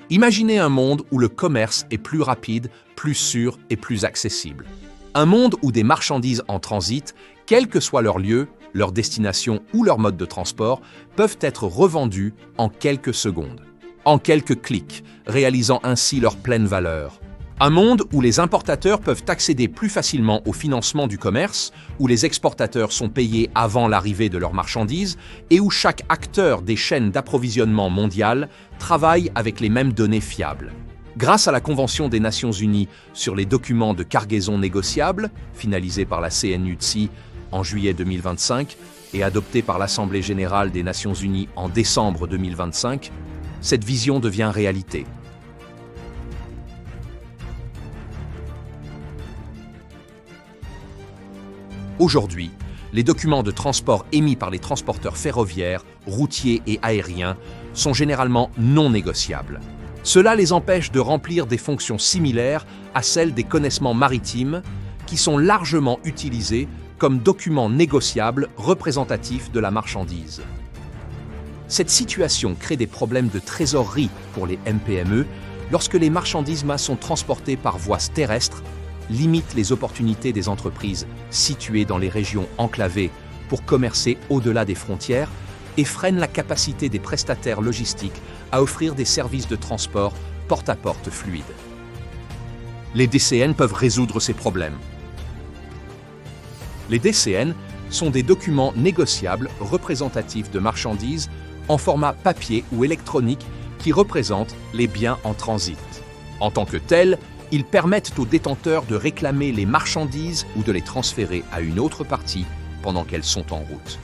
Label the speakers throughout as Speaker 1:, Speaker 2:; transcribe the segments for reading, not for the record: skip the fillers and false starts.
Speaker 1: Imaginez un monde où le commerce est plus rapide, plus sûr et plus accessible. Un monde où des marchandises en transit, quel que soit leur lieu, leur destination ou leur mode de transport, peuvent être revendues en quelques secondes, en quelques clics, réalisant ainsi leur pleine valeur. Un monde où les importateurs peuvent accéder plus facilement au financement du commerce, où les exportateurs sont payés avant l'arrivée de leurs marchandises et où chaque acteur des chaînes d'approvisionnement mondiales travaille avec les mêmes données fiables. Grâce à la Convention des Nations Unies sur les documents de cargaison négociables, finalisée par la CNUTSI en juillet 2025 et adoptée par l'Assemblée générale des Nations Unies en décembre 2025, cette vision devient réalité. Aujourd'hui, les documents de transport émis par les transporteurs ferroviaires, routiers et aériens sont généralement non négociables. Cela les empêche de remplir des fonctions similaires à celles des connaissements maritimes qui sont largement utilisés comme documents négociables représentatifs de la marchandise. Cette situation crée des problèmes de trésorerie pour les MPME lorsque les marchandises sont transportées par voie terrestre, limite les opportunités des entreprises situées dans les régions enclavées pour commercer au-delà des frontières et freine la capacité des prestataires logistiques à offrir des services de transport porte-à-porte fluides. Les DCN peuvent résoudre ces problèmes. Les DCN sont des documents négociables représentatifs de marchandises en format papier ou électronique qui représentent les biens en transit. En tant que tels, ils permettent aux détenteurs de réclamer les marchandises ou de les transférer à une autre partie pendant qu'elles sont en route.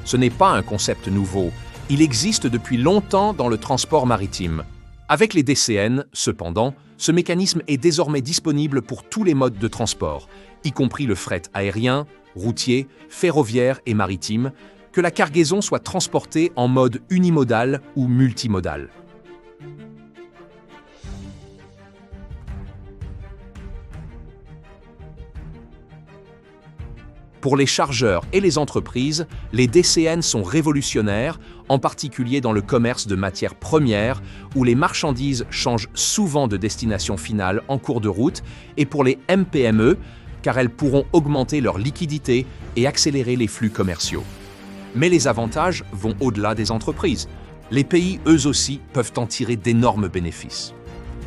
Speaker 1: Ce n'est pas un concept nouveau, il existe depuis longtemps dans le transport maritime. Avec les DCN, cependant, ce mécanisme est désormais disponible pour tous les modes de transport, y compris le fret aérien, routier, ferroviaire et maritime, que la cargaison soit transportée en mode unimodal ou multimodal. Pour les chargeurs et les entreprises, les DCN sont révolutionnaires, en particulier dans le commerce de matières premières, où les marchandises changent souvent de destination finale en cours de route, et pour les MPME, car elles pourront augmenter leur liquidité et accélérer les flux commerciaux. Mais les avantages vont au-delà des entreprises. Les pays, eux aussi, peuvent en tirer d'énormes bénéfices.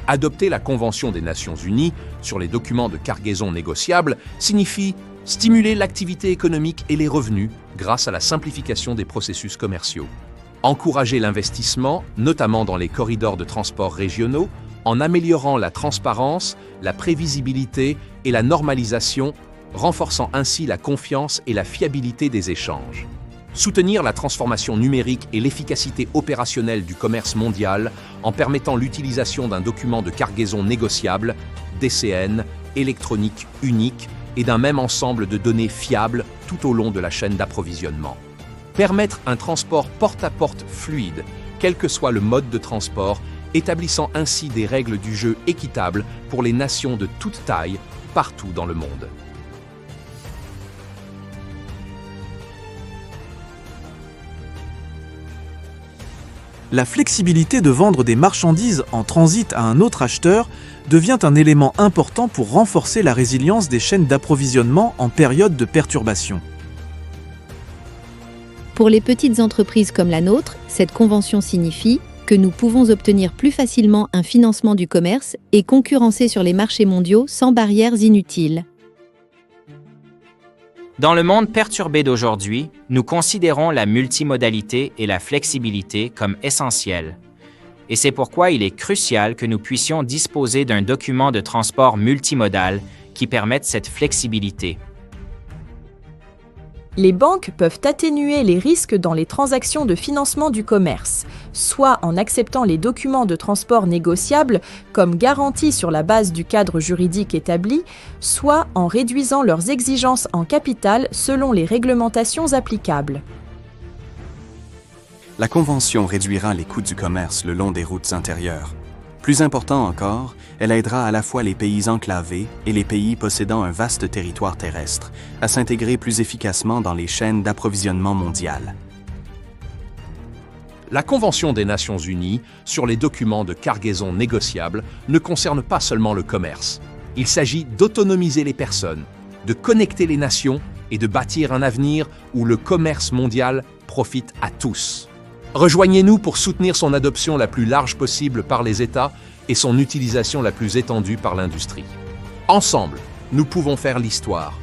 Speaker 1: Adopter la Convention des Nations Unies sur les documents de cargaison négociables signifie stimuler l'activité économique et les revenus grâce à la simplification des processus commerciaux. Encourager l'investissement, notamment dans les corridors de transport régionaux, en améliorant la transparence, la prévisibilité et la normalisation, renforçant ainsi la confiance et la fiabilité des échanges. Soutenir la transformation numérique et l'efficacité opérationnelle du commerce mondial en permettant l'utilisation d'un document de cargaison négociable, DCN, électronique unique, et d'un même ensemble de données fiables tout au long de la chaîne d'approvisionnement. Permettre un transport porte-à-porte fluide, quel que soit le mode de transport, établissant ainsi des règles du jeu équitables pour les nations de toute taille, partout dans le monde.
Speaker 2: La flexibilité de vendre des marchandises en transit à un autre acheteur devient un élément important pour renforcer la résilience des chaînes d'approvisionnement en période de perturbation.
Speaker 3: Pour les petites entreprises comme la nôtre, cette convention signifie que nous pouvons obtenir plus facilement un financement du commerce et concurrencer sur les marchés mondiaux sans barrières inutiles.
Speaker 4: Dans le monde perturbé d'aujourd'hui, nous considérons la multimodalité et la flexibilité comme essentielles. Et c'est pourquoi il est crucial que nous puissions disposer d'un document de transport multimodal qui permette cette flexibilité.
Speaker 5: Les banques peuvent atténuer les risques dans les transactions de financement du commerce, soit en acceptant les documents de transport négociables comme garantie sur la base du cadre juridique établi, soit en réduisant leurs exigences en capital selon les réglementations applicables.
Speaker 6: La Convention réduira les coûts du commerce le long des routes intérieures. Plus important encore, elle aidera à la fois les pays enclavés et les pays possédant un vaste territoire terrestre à s'intégrer plus efficacement dans les chaînes d'approvisionnement mondiales.
Speaker 1: La Convention des Nations Unies sur les documents de cargaison négociables ne concerne pas seulement le commerce. Il s'agit d'autonomiser les personnes, de connecter les nations et de bâtir un avenir où le commerce mondial profite à tous. Rejoignez-nous pour soutenir son adoption la plus large possible par les États et son utilisation la plus étendue par l'industrie. Ensemble, nous pouvons faire l'histoire